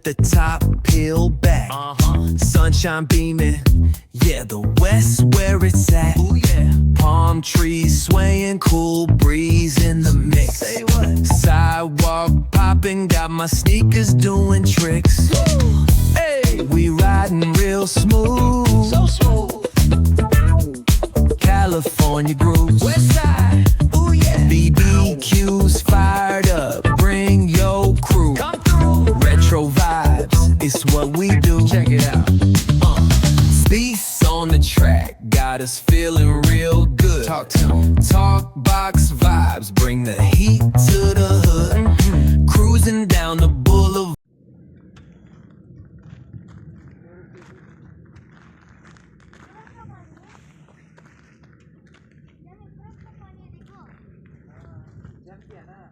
the top peeled back. Sunshine beaming, yeah, the West where it's at. Ooh, yeah. Palm trees swaying, cool breeze in the mix. Say what? Sidewalk popping, got my sneakers doing tricks. Woo. Hey, we riding real smooth, so smooth. California grooves, West Side, ooh yeah. BBQs fired up, bring your crew. Come through. Retro vibes, it's what we do. Check it out. Beats on the track, got us feeling real good. Talk to 'em. Talk box vibes, bring the heat to the hood. Cruising down the boulevard. Jam piana.